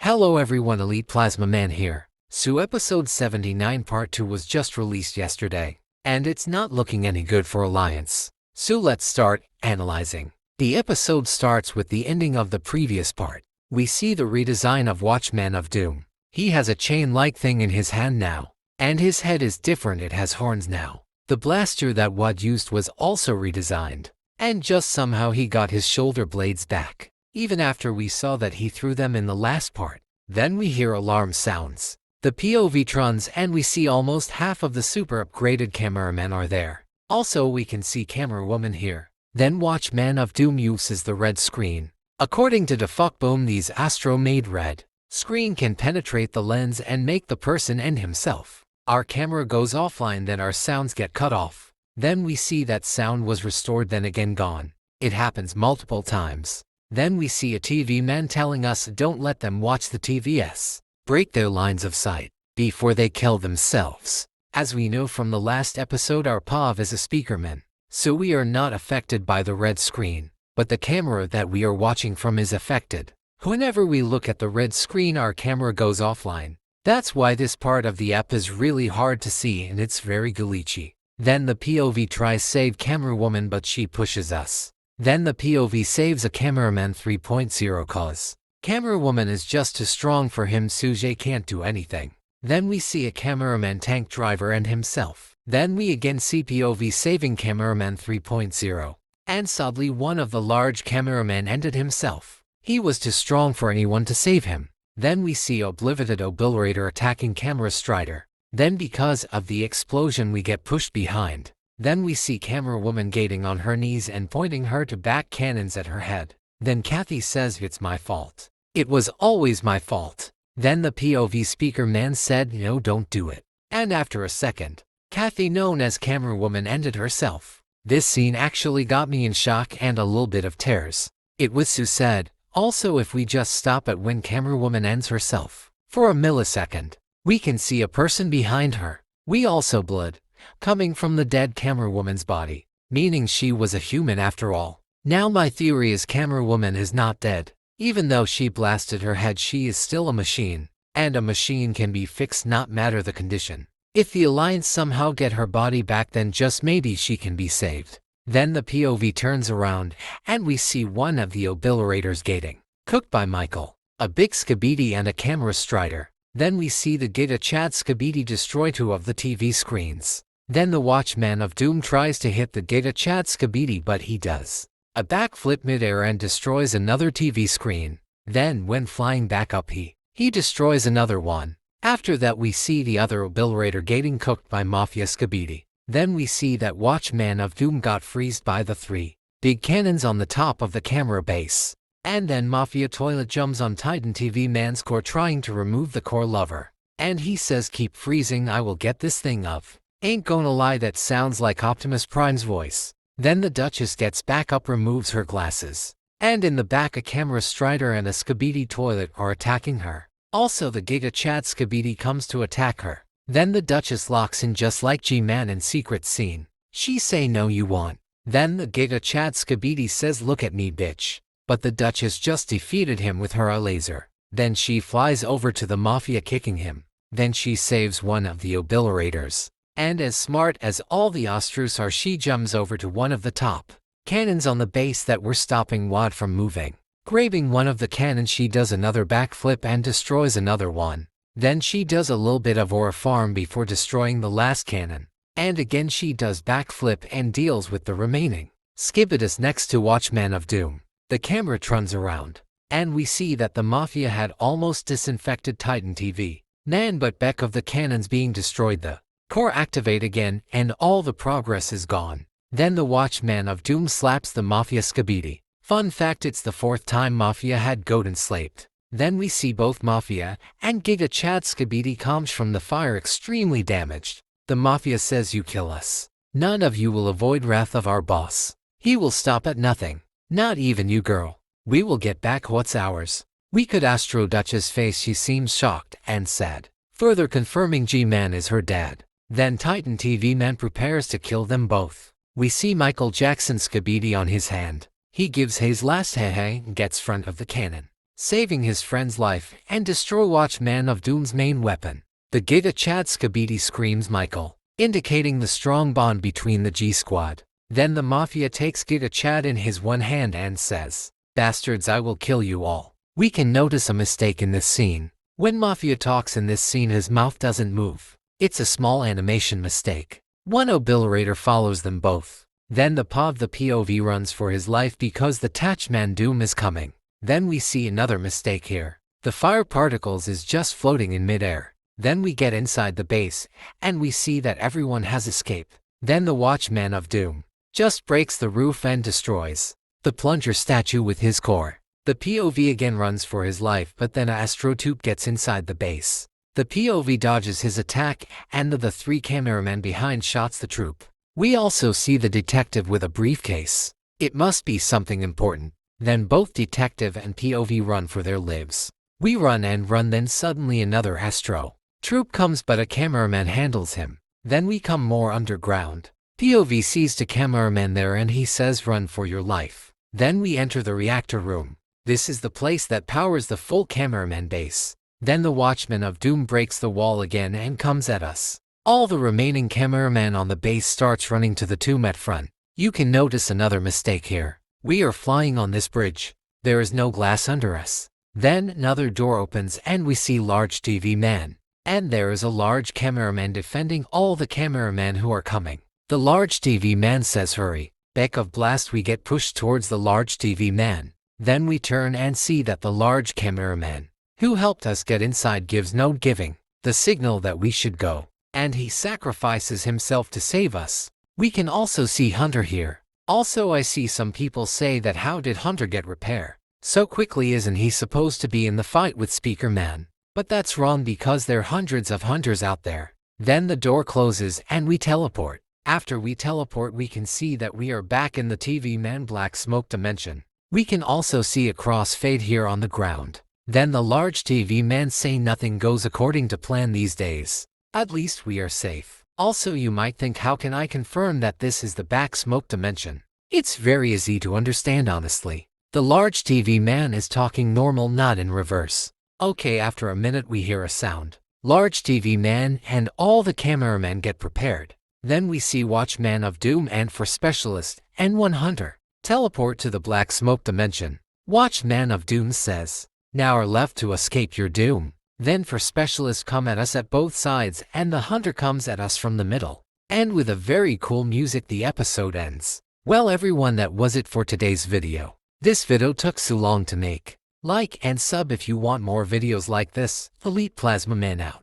Hello everyone, Elite Plasma Man here. So episode 79 part 2 was just released yesterday, and it's not looking any good for Alliance. So let's start analyzing. The episode starts with the ending of the previous part. We see the redesign of Watchman of Doom. He has a chain-like thing in his hand now, and his head is different, it has horns now. The blaster that Wad used was also redesigned, and just somehow he got his shoulder blades back, even after we saw that he threw them in the last part. Then we hear alarm sounds. The POV truns and we see almost half of the super upgraded cameramen are there. Also we can see camera woman here. Then Watchman of Doom uses the red screen. According to Boom, these Astro made red screen can penetrate the lens and make the person end himself. Our camera goes offline, then our sounds get cut off. Then we see that sound was restored, then again gone. It happens multiple times. Then we see a TV man telling us don't let them watch the TVS. Break their lines of sight before they kill themselves. As we know from the last episode, our POV is a speakerman, so we are not affected by the red screen, but the camera that we are watching from is affected. Whenever we look at the red screen, our camera goes offline. That's why this part of the app is really hard to see and it's very glitchy. Then the POV tries save camera woman, but she pushes us. Then the POV saves a cameraman 3.0 cause camera woman is just too strong for him, Suje can't do anything. Then we see a cameraman tank driver and himself. Then we again see POV saving cameraman 3.0. And sadly one of the large cameramen ended himself. He was too strong for anyone to save him. Then we see Obliviated Obliterator attacking camera Strider. Then because of the explosion we get pushed behind. Then we see camera woman gating on her knees and pointing her to back cannons at her head. Then Kathy says it's my fault. It was always my fault. Then the POV speaker man said no, don't do it. And after a second, Kathy, known as camera woman, ended herself. This scene actually got me in shock and a little bit of tears. It was so sad. Also, if we just stop at when camera woman ends herself for a millisecond, we can see a person behind her. We also blood coming from the dead camera woman's body, meaning she was a human after all. Now my theory is camera woman is not dead. Even though she blasted her head, she is still a machine, and a machine can be fixed, not matter the condition. If the Alliance somehow get her body back, then just maybe she can be saved. Then the POV turns around and we see one of the Obliterators gating, cooked by Michael, a big skibidi and a camera Strider. Then we see the Gita Chad skibidi destroy 2 of the TV screens. Then the Watchman of Doom tries to hit the Gita Chad skibidi, but he does a backflip midair and destroys another TV screen. Then when flying back up he destroys another one. After that we see the other Obliterator gating cooked by Mafia skibidi. Then we see that Watchman of Doom got freezed by the 3 big cannons on the top of the camera base. And then Mafia Toilet jumps on Titan TV man's core trying to remove the core lever. And he says keep freezing, I will get this thing up. Ain't gonna lie, that sounds like Optimus Prime's voice. Then the Duchess gets back up, removes her glasses. And in the back a camera Strider and a skibidi toilet are attacking her. Also the Giga Chad skibidi comes to attack her. Then the Duchess locks in just like G-Man in Secret Scene. She say no you won't. Then the Giga Chad skibidi says look at me bitch. But the Duchess just defeated him with her laser. Then she flies over to the Mafia kicking him. Then she saves one of the Obliterators. And as smart as all the Ostrus are, she jumps over to one of the top cannons on the base that were stopping Wad from moving. Grabbing one of the cannons, she does another backflip and destroys another one. Then she does a little bit of aura farm before destroying the last cannon. And again she does backflip and deals with the remaining skibidis next to Watchman of Doom. The camera turns around, and we see that the Mafia had almost disinfected Titan TV. Nan but back of the cannons being destroyed, the core activate again and all the progress is gone. Then the Watchman of Doom slaps the Mafia skibidi. Fun fact, it's the 4th time Mafia had got enslaved. Then we see both Mafia and Giga Chad skibidi comes from the fire extremely damaged. The Mafia says you kill us, none of you will avoid wrath of our boss. He will stop at nothing. Not even you girl. We will get back what's ours. We could Astro Duchess face, she seems shocked and sad, further confirming G-Man is her dad. Then Titan TV man prepares to kill them both. We see Michael Jackson skibidi on his hand. He gives his last hey and gets front of the cannon. saving his friend's life and destroy Watchman of Doom's main weapon. The Giga Chad skibidi screams Michael, indicating the strong bond between the G-Squad. Then the Mafia takes Giga Chad in his one hand and says, "Bastards, I will kill you all." We can notice a mistake in this scene. When Mafia talks in this scene, his mouth doesn't move. It's a small animation mistake. One obliterator follows them both. Then the POV runs for his life because the Watchman Doom is coming. Then we see another mistake here. The fire particles is just floating in midair. Then we get inside the base, and we see that everyone has escaped. Then the Watchman of Doom just breaks the roof and destroys the plunger statue with his core. The POV again runs for his life, but then Astrotube gets inside the base. The POV dodges his attack, and the three cameramen behind shots the troop. We also see the detective with a briefcase. It must be something important. Then both detective and POV run for their lives. We run and run, then suddenly another Astro troop comes, but a cameraman handles him. Then we come more underground. POV sees the cameraman there and he says, "Run for your life." Then we enter the reactor room. This is the place that powers the full cameraman base. Then the Watchman of Doom breaks the wall again and comes at us. All the remaining cameraman on the base starts running to the tomb at front. You can notice another mistake here. We are flying on this bridge. There is no glass under us. Then another door opens and we see large TV man. And there is a large cameraman defending all the cameramen who are coming. The large TV man says, "Hurry." Beck of blast, we get pushed towards the large TV man. Then we turn and see that the large cameraman who helped us get inside gives no giving the signal that we should go. And he sacrifices himself to save us. We can also see Hunter here. Also, I see some people say that how did Hunter get repair so quickly? Isn't he supposed to be in the fight with Speaker Man? But that's wrong because there are hundreds of hunters out there. Then the door closes and we teleport. After we teleport, we can see that we are back in the TV Man Black Smoke dimension. We can also see a crossfade here on the ground. Then the large TV man say nothing goes according to plan these days. At least we are safe. Also, you might think, how can I confirm that this is the back smoke dimension? It's very easy to understand, honestly. The large TV man is talking normal, not in reverse. Okay, after a minute we hear a sound. Large TV man and all the cameramen get prepared. Then we see Watchman of Doom and for Specialist and one Hunter teleport to the black smoke dimension. Watchman of Doom says, "Now are left to escape your doom." Then for Specialist come at us at both sides and the Hunter comes at us from the middle. And with a very cool music the episode ends. Well everyone, that was it for today's video. This video took so long to make. Like and sub if you want more videos like this. Elite Plasma Man out.